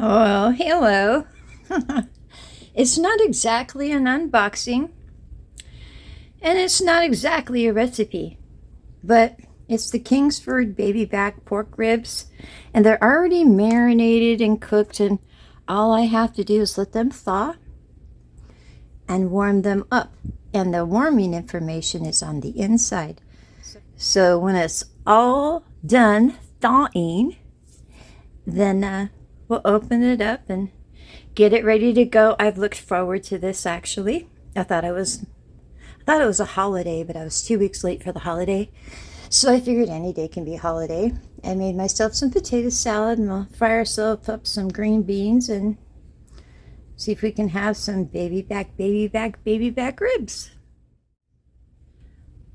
Oh, hello. It's not exactly an unboxing, and it's not exactly a recipe, but it's the Kingsford baby back pork ribs, and they're already marinated and cooked, and all I have to do is let them thaw and warm them up. And the warming information is on the inside. So when it's all done thawing, then we'll open it up and get it ready to go. I've looked forward to this actually. I thought it was a holiday, but I was 2 weeks late for the holiday. So I figured any day can be a holiday. I made myself some potato salad, and we'll fry ourselves up some green beans and see if we can have some baby back ribs.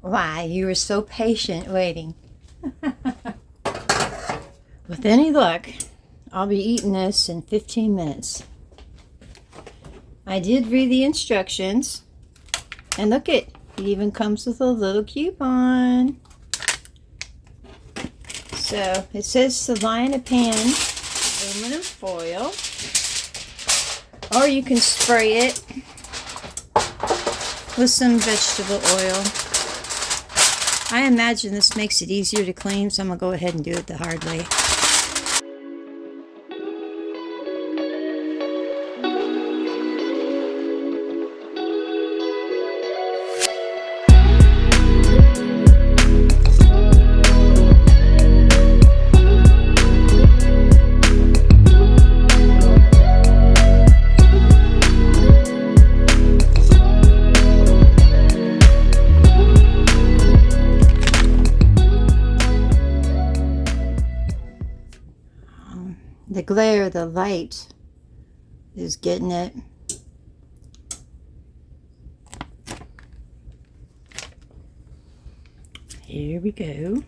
Why, you were so patient waiting. With any luck, I'll be eating this in 15 minutes. I did read the instructions, and look, it even comes with a little coupon. So it says to line a pan, aluminum foil, or you can spray it with some vegetable oil. I imagine this makes it easier to clean, so I'm going to go ahead and do it the hard way. The glare, the light is getting it. Here we go.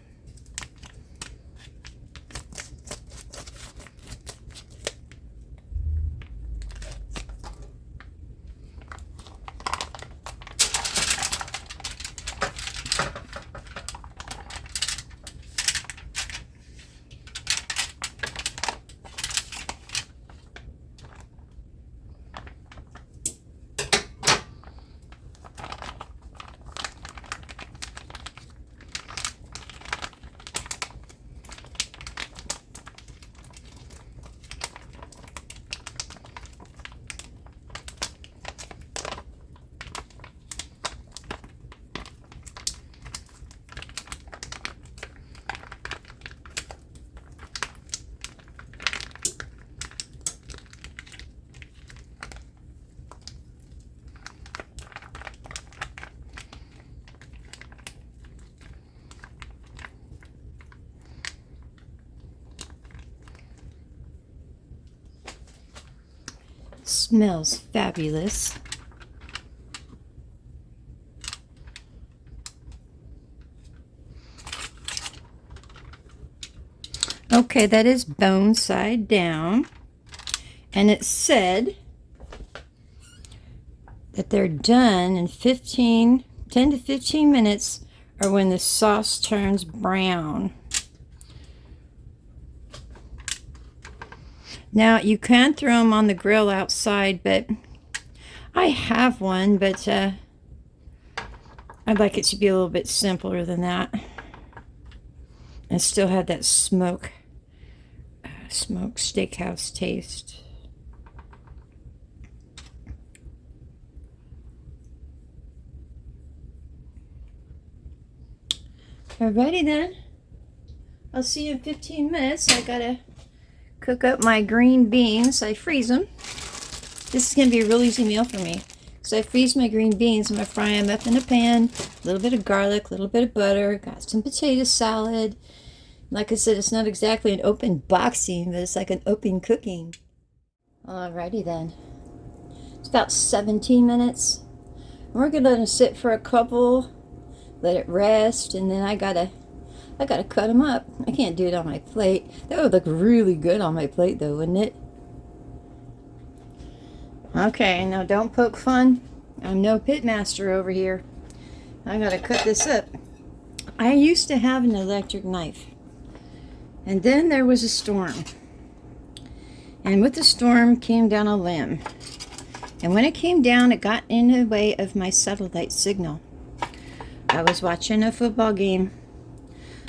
Smells fabulous. Okay, that is bone side down, and it said that they're done in 10 to 15 minutes, or when the sauce turns brown. Now, you can throw them on the grill outside, but I have one, but I'd like it to be a little bit simpler than that and still have that smoked steakhouse taste. Alrighty then. I'll see you in 15 minutes. I gotta cook up my green beans. I freeze them. This is going to be a real easy meal for me. So I freeze my green beans. I'm going to fry them up in a pan. A little bit of garlic, a little bit of butter. Got some potato salad. Like I said, it's not exactly an open boxing, but it's like an open cooking. Alrighty then. It's about 17 minutes. We're going to let them sit for a couple. Let it rest. And then I gotta cut them up. I can't do it on my plate. That would look really good on my plate though, wouldn't it? Okay, now don't poke fun. I'm no pit master over here. I gotta cut this up. I used to have an electric knife. And then there was a storm. And with the storm came down a limb. And when it came down, it got in the way of my satellite signal. I was watching a football game.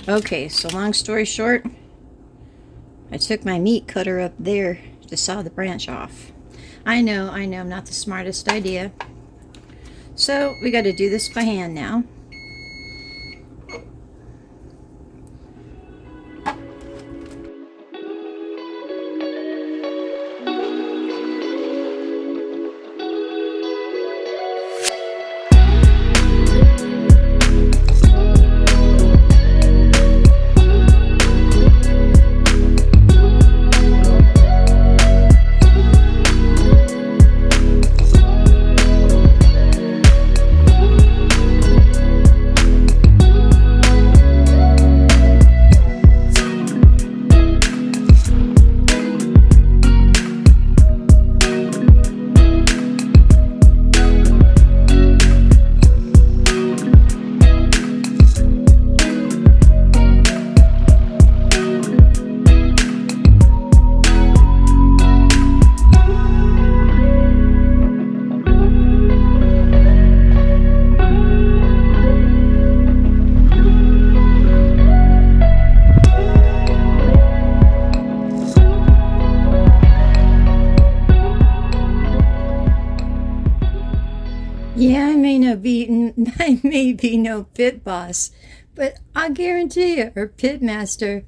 Okay, so long story short, I took my meat cutter up there to saw the branch off. I know, not the smartest idea. So we got to do this by hand now. Yeah, I may be no pit boss, but I guarantee you, or pit master,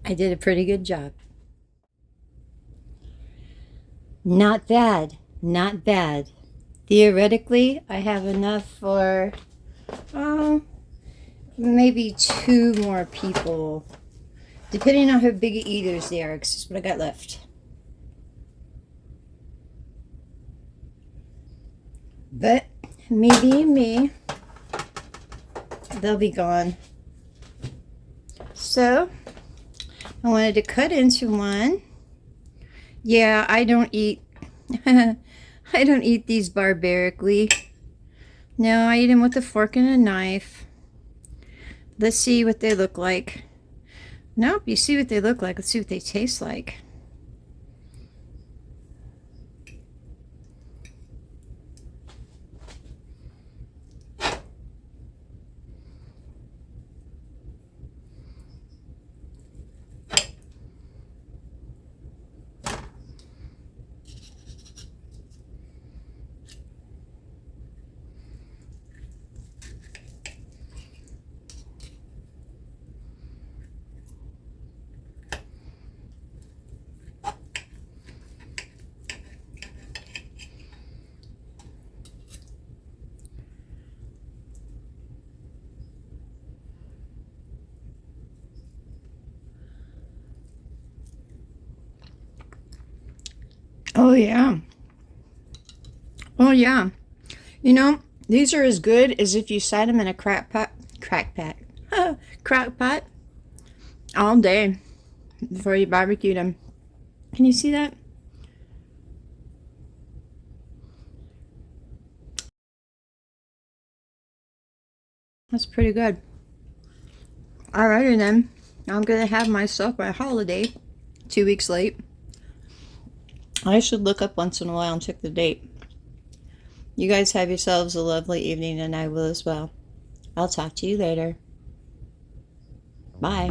I did a pretty good job. Not bad, not bad. Theoretically, I have enough for, maybe 2 more people, depending on how big eaters they are, because that's what I got left. But maybe me, they'll be gone. So I wanted to cut into one. Yeah, I don't eat I don't eat these barbarically. No, I eat them with a fork and a knife. Let's see what they look like. Nope, you see what they look like. Let's see what they taste like. Oh yeah. Oh yeah. You know, these are as good as if you sat them in a crock pot all day before you barbecued them. Can you see that? That's pretty good. Alrighty then. I'm gonna have myself my holiday 2 weeks late. I should look up once in a while and check the date. You guys have yourselves a lovely evening, and I will as well. I'll talk to you later. Bye.